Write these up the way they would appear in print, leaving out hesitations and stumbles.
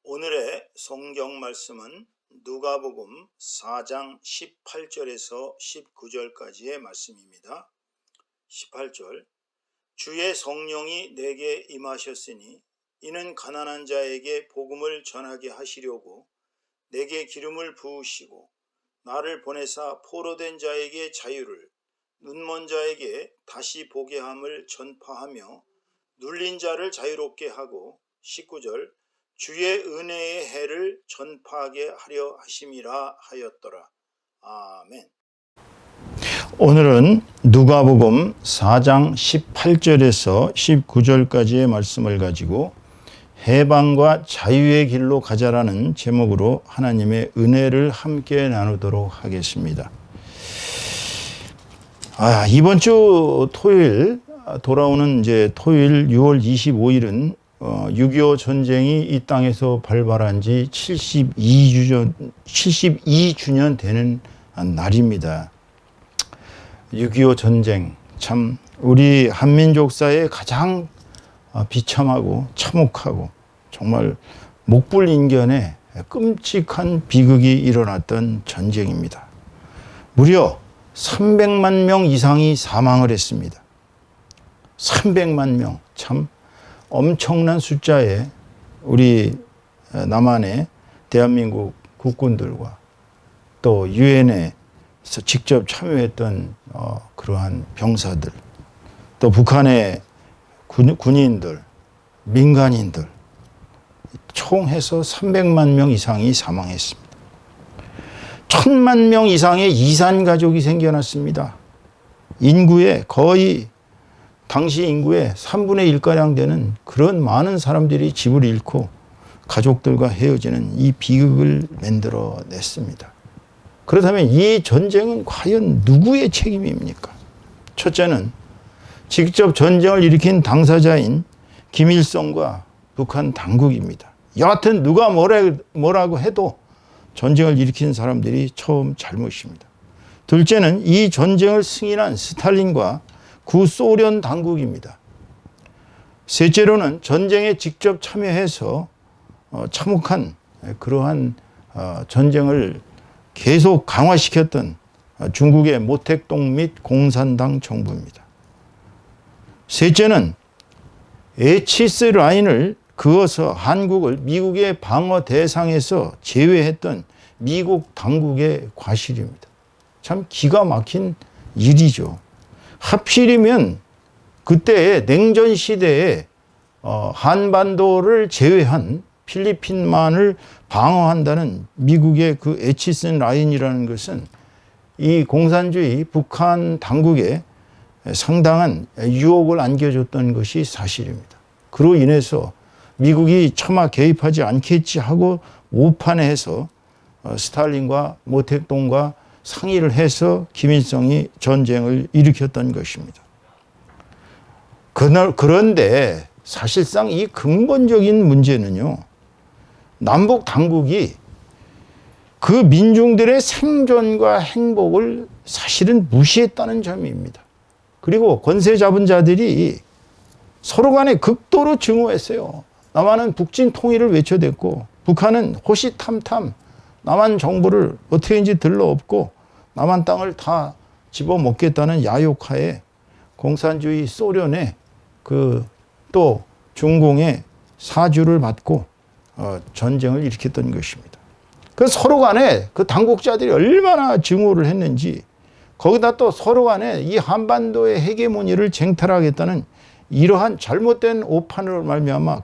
오늘의 성경 말씀은 누가복음 4장 18절에서 19절까지의 말씀입니다. 18절 주의 성령이 내게 임하셨으니 이는 가난한 자에게 복음을 전하게 하시려고 내게 기름을 부으시고 나를 보내사 포로된 자에게 자유를 눈먼 자에게 다시 보게 함을 전파하며 눌린 자를 자유롭게 하고 19절 주의 은혜의 해를 전파하게 하려 하심이라 하였더라. 아멘. 오늘은 누가복음 4장 18절에서 19절까지의 말씀을 가지고 해방과 자유의 길로 가자라는 제목으로 하나님의 은혜를 함께 나누도록 하겠습니다. 이번 주 토요일 돌아오는 토요일 6월 25일은 6.25 전쟁이 이 땅에서 발발한 지 72주년 되는 날입니다. 6.25 전쟁, 참 우리 한민족사의 가장 비참하고 참혹하고 정말 목불인견의 끔찍한 비극이 일어났던 전쟁입니다. 무려 300만 명 이상이 사망을 했습니다. 300만 명, 참 엄청난 숫자의 우리 남한의 대한민국 국군들과 또 유엔에서 직접 참여했던 그러한 병사들, 또 북한의 군인들, 민간인들 총 해서 300만 명 이상이 사망했습니다. 1000만 명 이상의 이산 가족이 생겨났습니다. 인구의 거의 당시 인구의 3분의 1가량 되는 그런 많은 사람들이 집을 잃고 가족들과 헤어지는 이 비극을 만들어냈습니다. 그렇다면 이 전쟁은 과연 누구의 책임입니까? 첫째는 직접 전쟁을 일으킨 당사자인 김일성과 북한 당국입니다. 여하튼 누가 뭐라고 해도 전쟁을 일으킨 사람들이 처음 잘못입니다. 둘째는 이 전쟁을 승인한 스탈린과 구소련 당국입니다. 셋째로는 전쟁에 직접 참여해서 참혹한 그러한 전쟁을 계속 강화시켰던 중국의 모택동 및 공산당 정부입니다. 셋째는 에치스 라인을 그어서 한국을 미국의 방어 대상에서 제외했던 미국 당국의 과실입니다. 참 기가 막힌 일이죠. 하필이면 그때 냉전 시대에 한반도를 제외한 필리핀만을 방어한다는 미국의 그 에치스 라인이라는 것은 이 공산주의 북한 당국에 상당한 유혹을 안겨줬던 것이 사실입니다. 그로 인해서 미국이 차마 개입하지 않겠지 하고 오판에 해서 스탈린과 모택동과 상의를 해서 김일성이 전쟁을 일으켰던 것입니다. 그런데 사실상 이 근본적인 문제는요, 남북 당국이 그 민중들의 생존과 행복을 사실은 무시했다는 점입니다. 그리고 권세 잡은 자들이 서로 간에 극도로 증오했어요. 남한은 북진 통일을 외쳐댔고 북한은 호시탐탐 남한 정부를 어떻게든지 들러엎고 남한 땅을 다 집어먹겠다는 야욕하에 공산주의 소련의 또 중공의 사주를 받고 전쟁을 일으켰던 것입니다. 그 서로 간에 그 당국자들이 얼마나 증오를 했는지, 거기다 또 서로 간에 이 한반도의 헤게모니를 쟁탈하겠다는 이러한 잘못된 오판으로 말미암아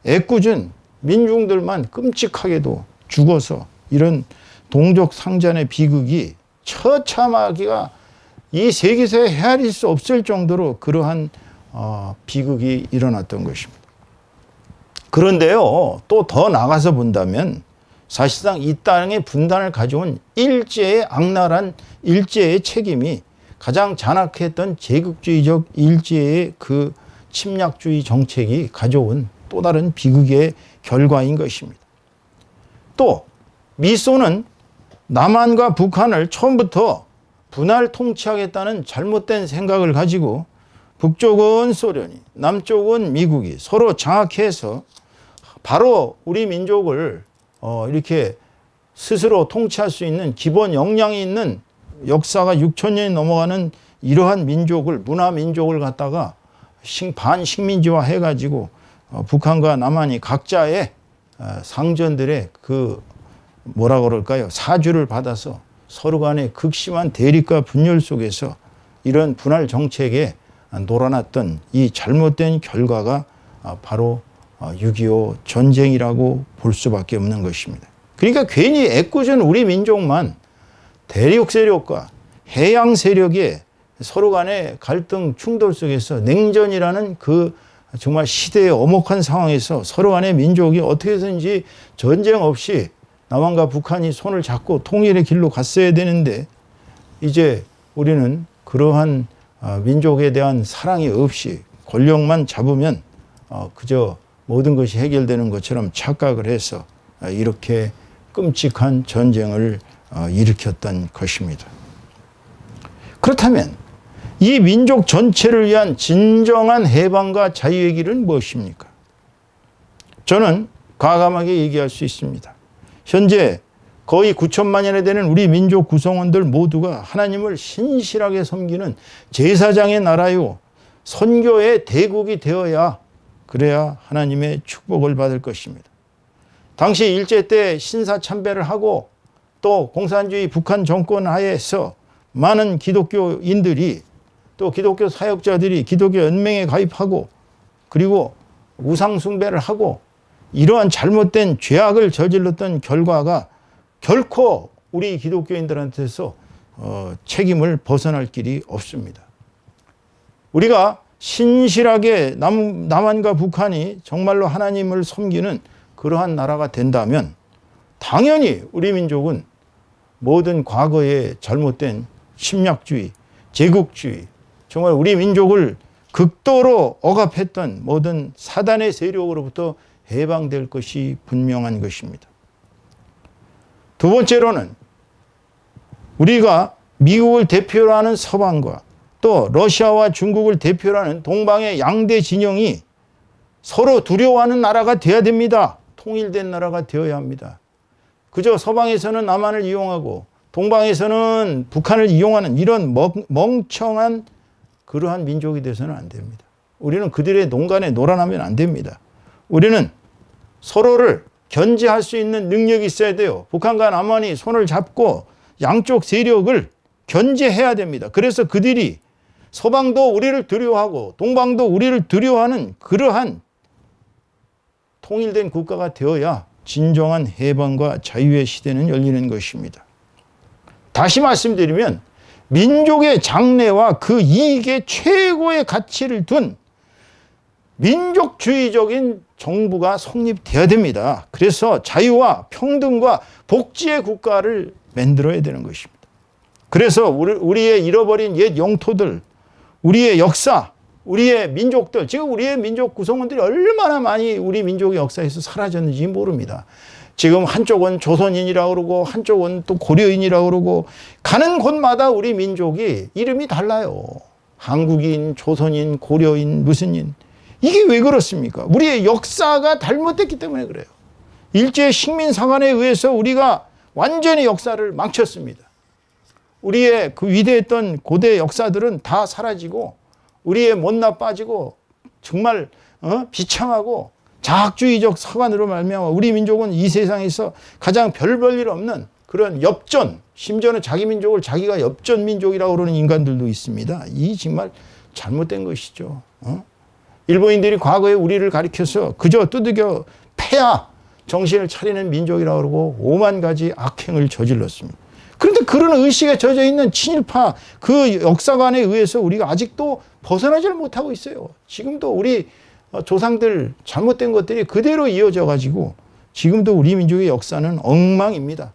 애꿎은 민중들만 끔찍하게도 죽어서 이런 동족 상잔의 비극이 처참하기가 이 세계사에 헤아릴 수 없을 정도로 그러한 비극이 일어났던 것입니다. 그런데요, 또 더 나가서 본다면 사실상 이 땅의 분단을 가져온 일제의 악랄한 일제의 책임이 가장 잔악했던 제국주의적 일제의 그 침략주의 정책이 가져온 또 다른 비극의 결과인 것입니다. 또 미소는 남한과 북한을 처음부터 분할 통치하겠다는 잘못된 생각을 가지고 북쪽은 소련이, 남쪽은 미국이 서로 장악해서 바로 우리 민족을 이렇게 스스로 통치할 수 있는 기본 역량이 있는 역사가 6,000년이 넘어가는 이러한 민족을, 문화 민족을 갖다가 반식민지화 해가지고 북한과 남한이 각자의 상전들의 그 뭐라 그럴까요? 사주를 받아서 서로 간의 극심한 대립과 분열 속에서 이런 분할 정책에 놀아났던 이 잘못된 결과가 바로 6.25 전쟁이라고 볼 수밖에 없는 것입니다. 그러니까 괜히 애꿎은 우리 민족만 대륙 세력과 해양 세력의 서로 간의 갈등 충돌 속에서 냉전이라는 그 정말 시대의 엄혹한 상황에서 서로 간의 민족이 어떻게든지 전쟁 없이 남한과 북한이 손을 잡고 통일의 길로 갔어야 되는데 이제 우리는 그러한 민족에 대한 사랑이 없이 권력만 잡으면 그저 모든 것이 해결되는 것처럼 착각을 해서 이렇게 끔찍한 전쟁을 일으켰던 것입니다. 그렇다면 이 민족 전체를 위한 진정한 해방과 자유의 길은 무엇입니까? 저는 과감하게 얘기할 수 있습니다. 현재 거의 9천만여나 되는 우리 민족 구성원들 모두가 하나님을 신실하게 섬기는 제사장의 나라요, 선교의 대국이 되어야 그래야 하나님의 축복을 받을 것입니다. 당시 일제 때 신사참배를 하고 또 공산주의 북한 정권 하에서 많은 기독교인들이 또 기독교 사역자들이 기독교 연맹에 가입하고 그리고 우상숭배를 하고 이러한 잘못된 죄악을 저질렀던 결과가 결코 우리 기독교인들한테서 책임을 벗어날 길이 없습니다. 우리가 신실하게 남한과 북한이 정말로 하나님을 섬기는 그러한 나라가 된다면 당연히 우리 민족은 모든 과거의 잘못된 침략주의, 제국주의, 정말 우리 민족을 극도로 억압했던 모든 사단의 세력으로부터 해방될 것이 분명한 것입니다. 두 번째로는 우리가 미국을 대표로 하는 서방과 또 러시아와 중국을 대표로 하는 동방의 양대 진영이 서로 두려워하는 나라가 되어야 됩니다. 통일된 나라가 되어야 합니다. 그저 서방에서는 남한을 이용하고 동방에서는 북한을 이용하는 이런 멍청한 그러한 민족이 돼서는 안 됩니다. 우리는 그들의 농간에 놀아나면 안 됩니다. 우리는 서로를 견제할 수 있는 능력이 있어야 돼요. 북한과 남한이 손을 잡고 양쪽 세력을 견제해야 됩니다. 그래서 그들이 서방도 우리를 두려워하고 동방도 우리를 두려워하는 그러한 통일된 국가가 되어야 진정한 해방과 자유의 시대는 열리는 것입니다. 다시 말씀드리면 민족의 장래와 그 이익에 최고의 가치를 둔 민족주의적인 정부가 성립되어야 됩니다. 그래서 자유와 평등과 복지의 국가를 만들어야 되는 것입니다. 그래서 우리의 잃어버린 옛 영토들, 우리의 역사, 우리의 민족들, 지금 우리의 민족 구성원들이 얼마나 많이 우리 민족의 역사에서 사라졌는지 모릅니다. 지금 한쪽은 조선인이라고 그러고 한쪽은 또 고려인이라고 그러고 가는 곳마다 우리 민족이 이름이 달라요. 한국인, 조선인, 고려인, 무슨 인. 이게 왜 그렇습니까? 우리의 역사가 잘못됐기 때문에 그래요. 일제 식민사관에 의해서 우리가 완전히 역사를 망쳤습니다. 우리의 그 위대했던 고대 역사들은 다 사라지고 우리의 못나 빠지고 정말 비참하고 자학주의적 사관으로 말미암아 우리 민족은 이 세상에서 가장 별 볼 일 없는 그런 엽전, 심지어는 자기 민족을 자기가 엽전 민족이라고 그러는 인간들도 있습니다. 이 정말 잘못된 것이죠. 일본인들이 과거에 우리를 가리켜서 그저 두들겨 패야 정신을 차리는 민족이라고 그러고 5만 가지 악행을 저질렀습니다. 그런데 그런 의식에 젖어 있는 친일파 그 역사관에 의해서 우리가 아직도 벗어나질 못하고 있어요. 지금도 우리 조상들 잘못된 것들이 그대로 이어져 가지고 지금도 우리 민족의 역사는 엉망입니다.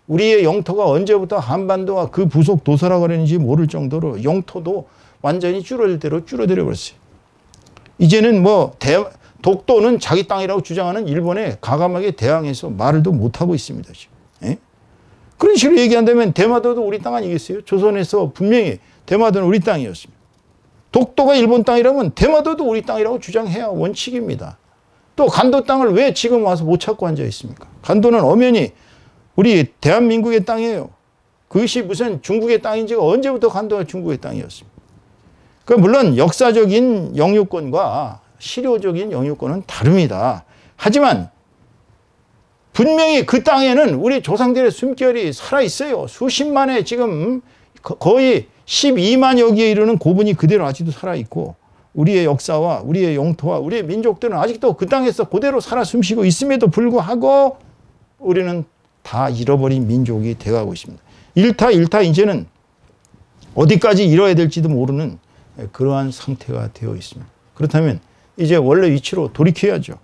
우리의 영토가 언제부터 한반도와 그 부속 도서라고 그랬는지 모를 정도로 영토도 완전히 줄어들 대로 줄어들어 버렸어요. 이제는 독도는 자기 땅이라고 주장하는 일본에 가감하게 대항해서 말을도 못하고 있습니다. 지금. 예? 그런 식으로 얘기한다면 대마도도 우리 땅 아니겠어요? 조선에서 분명히 대마도는 우리 땅이었습니다. 독도가 일본 땅이라면 대마도도 우리 땅이라고 주장해야 원칙입니다. 또 간도 땅을 왜 지금 와서 못 찾고 앉아 있습니까? 간도는 엄연히 우리 대한민국의 땅이에요. 그것이 무슨 중국의 땅인지가 언제부터 간도가 중국의 땅이었습니까? 물론 역사적인 영유권과 실효적인 영유권은 다릅니다. 하지만 분명히 그 땅에는 우리 조상들의 숨결이 살아있어요. 수십만의 지금 거의 12만여 개에 이르는 고분이 그대로 아직도 살아있고, 우리의 역사와 우리의 영토와 우리의 민족들은 아직도 그 땅에서 그대로 살아 숨쉬고 있음에도 불구하고 우리는 다 잃어버린 민족이 되어가고 있습니다. 일타 이제는 어디까지 잃어야 될지도 모르는 그러한 상태가 되어 있습니다. 그렇다면 이제 원래 위치로 돌이켜야죠.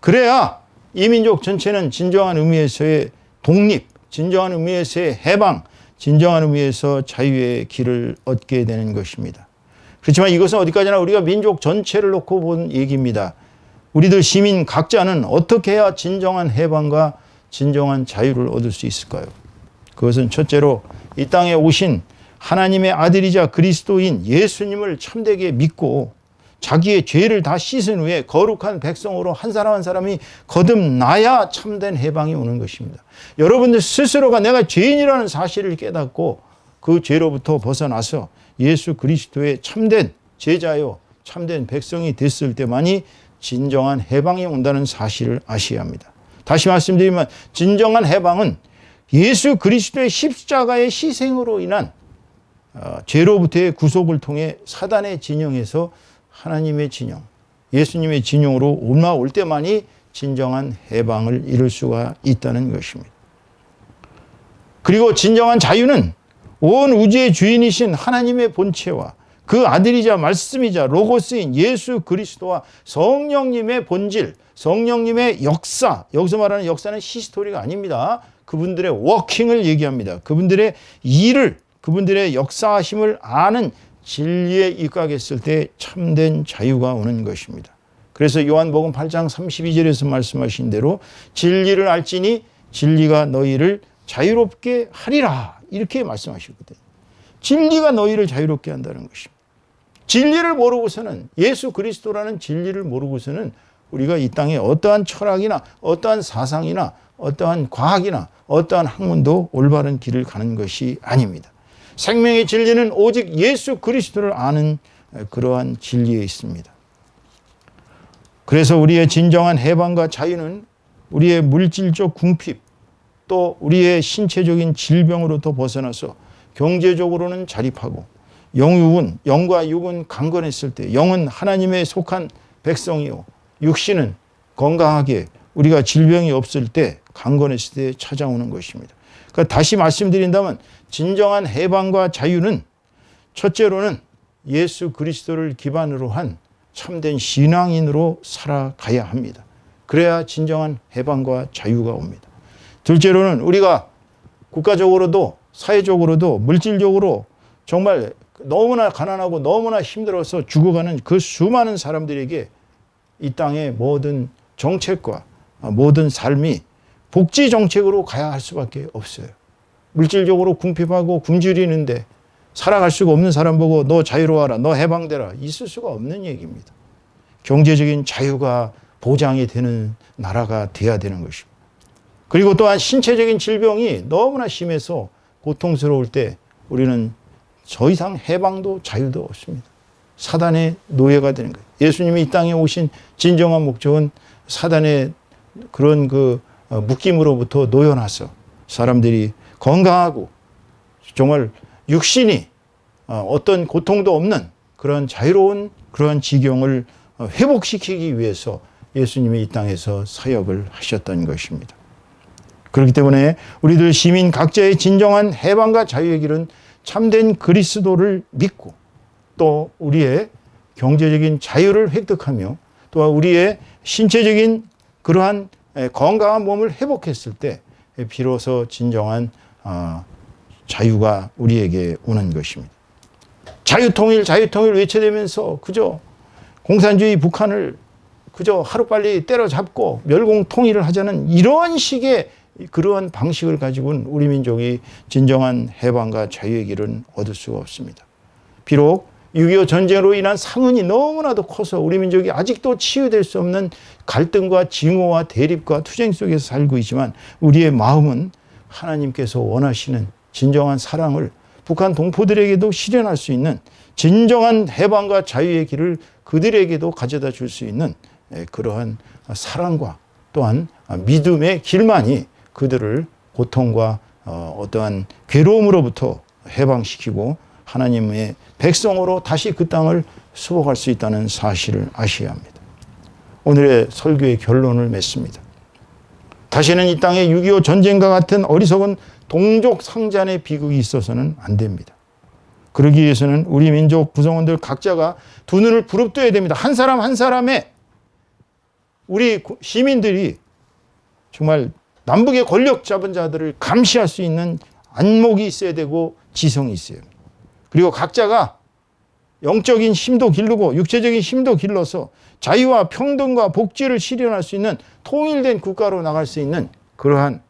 그래야 이 민족 전체는 진정한 의미에서의 독립, 진정한 의미에서의 해방, 진정한 의미에서 자유의 길을 얻게 되는 것입니다. 그렇지만 이것은 어디까지나 우리가 민족 전체를 놓고 본 얘기입니다. 우리들 시민 각자는 어떻게 해야 진정한 해방과 진정한 자유를 얻을 수 있을까요? 그것은 첫째로 이 땅에 오신 하나님의 아들이자 그리스도인 예수님을 참되게 믿고 자기의 죄를 다 씻은 후에 거룩한 백성으로 한 사람 한 사람이 거듭나야 참된 해방이 오는 것입니다. 여러분들 스스로가 내가 죄인이라는 사실을 깨닫고 그 죄로부터 벗어나서 예수 그리스도의 참된 제자요 참된 백성이 됐을 때만이 진정한 해방이 온다는 사실을 아셔야 합니다. 다시 말씀드리면 진정한 해방은 예수 그리스도의 십자가의 희생으로 인한 죄로부터의 구속을 통해 사단의 진영에서 하나님의 진영, 예수님의 진영으로 올라올 때만이 진정한 해방을 이룰 수가 있다는 것입니다. 그리고 진정한 자유는 온 우주의 주인이신 하나님의 본체와 그 아들이자 말씀이자 로고스인 예수 그리스도와 성령님의 본질, 성령님의 역사, 여기서 말하는 역사는 히스토리가 아닙니다. 그분들의 워킹을 얘기합니다. 그분들의 일을, 그분들의 역사하심을 아는 진리에 입각했을 때 참된 자유가 오는 것입니다. 그래서 요한복음 8장 32절에서 말씀하신 대로 진리를 알지니 진리가 너희를 자유롭게 하리라, 이렇게 말씀하시거든요. 진리가 너희를 자유롭게 한다는 것입니다. 진리를 모르고서는, 예수 그리스도라는 진리를 모르고서는 우리가 이 땅에 어떠한 철학이나 어떠한 사상이나 어떠한 과학이나 어떠한 학문도 올바른 길을 가는 것이 아닙니다. 생명의 진리는 오직 예수 그리스도를 아는 그러한 진리에 있습니다. 그래서 우리의 진정한 해방과 자유는 우리의 물질적 궁핍, 또 우리의 신체적인 질병으로부터 벗어나서 경제적으로는 자립하고, 영과 육은 강건했을 때, 영은 하나님의 속한 백성이요 육신은 건강하게 우리가 질병이 없을 때, 강건했을 때 찾아오는 것입니다. 그러니까 다시 말씀드린다면 진정한 해방과 자유는 첫째로는 예수 그리스도를 기반으로 한 참된 신앙인으로 살아가야 합니다. 그래야 진정한 해방과 자유가 옵니다. 둘째로는 우리가 국가적으로도 사회적으로도 물질적으로 정말 너무나 가난하고 너무나 힘들어서 죽어가는 그 수많은 사람들에게 이 땅의 모든 정책과 모든 삶이 복지 정책으로 가야 할 수밖에 없어요. 물질적으로 궁핍하고 굶주리는데 살아갈 수가 없는 사람 보고 너 자유로워라, 너 해방되라, 있을 수가 없는 얘기입니다. 경제적인 자유가 보장이 되는 나라가 돼야 되는 것입니다. 그리고 또한 신체적인 질병이 너무나 심해서 고통스러울 때 우리는 더 이상 해방도 자유도 없습니다. 사단의 노예가 되는 거예요. 예수님이 이 땅에 오신 진정한 목적은 사단의 그런 묶임으로부터 놓여나서 사람들이 건강하고 정말 육신이 어떤 고통도 없는 그런 자유로운 그러한 지경을 회복시키기 위해서 예수님이 이 땅에서 사역을 하셨던 것입니다. 그렇기 때문에 우리들 시민 각자의 진정한 해방과 자유의 길은 참된 그리스도를 믿고 또 우리의 경제적인 자유를 획득하며 또 우리의 신체적인 그러한 건강한 몸을 회복했을 때 비로소 진정한 자유가 우리에게 오는 것입니다. 자유통일 외쳐대면서 그저 공산주의 북한을 그저 하루빨리 때려잡고 멸공통일을 하자는 이런 식의 그러한 방식을 가지고는 우리 민족이 진정한 해방과 자유의 길은 얻을 수가 없습니다. 비록 6.25 전쟁으로 인한 상흔이 너무나도 커서 우리 민족이 아직도 치유될 수 없는 갈등과 징후와 대립과 투쟁 속에서 살고 있지만 우리의 마음은 하나님께서 원하시는 진정한 사랑을 북한 동포들에게도 실현할 수 있는 진정한 해방과 자유의 길을 그들에게도 가져다 줄 수 있는 그러한 사랑과 또한 믿음의 길만이 그들을 고통과 어떠한 괴로움으로부터 해방시키고 하나님의 백성으로 다시 그 땅을 수복할 수 있다는 사실을 아셔야 합니다. 오늘의 설교의 결론을 맺습니다. 다시는 이 땅에 6.25 전쟁과 같은 어리석은 동족 상잔의 비극이 있어서는 안 됩니다. 그러기 위해서는 우리 민족 구성원들 각자가 두 눈을 부릅뜨어야 됩니다. 한 사람 한 사람의 우리 시민들이 정말 남북의 권력 잡은 자들을 감시할 수 있는 안목이 있어야 되고 지성이 있어야 합니다. 그리고 각자가 영적인 힘도 기르고 육체적인 힘도 길러서 자유와 평등과 복지를 실현할 수 있는 통일된 국가로 나갈 수 있는 그러한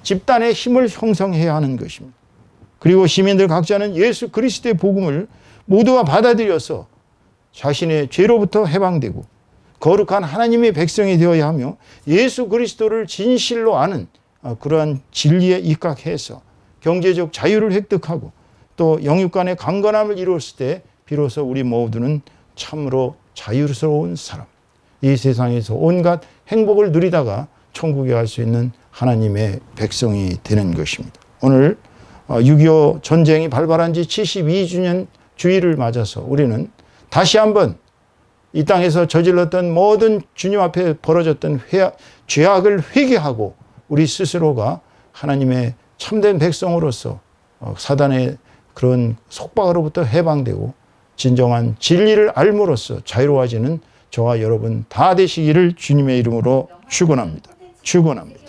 집단의 힘을 형성해야 하는 것입니다. 그리고 시민들 각자는 예수 그리스도의 복음을 모두가 받아들여서 자신의 죄로부터 해방되고 거룩한 하나님의 백성이 되어야 하며 예수 그리스도를 진실로 아는 그러한 진리에 입각해서 경제적 자유를 획득하고 또 영육 간의 강건함을 이루었을 때 비로소 우리 모두는 참으로 자유스러운 사람, 이 세상에서 온갖 행복을 누리다가 천국에 갈 수 있는 하나님의 백성이 되는 것입니다. 오늘 6.25 전쟁이 발발한 지 72주년 주일을 맞아서 우리는 다시 한번 이 땅에서 저질렀던 모든 주님 앞에 벌어졌던 죄악을 회개하고 우리 스스로가 하나님의 참된 백성으로서 사단의 그런 속박으로부터 해방되고 진정한 진리를 알므로써 자유로워지는 저와 여러분 다 되시기를 주님의 이름으로 축원합니다. 축원합니다.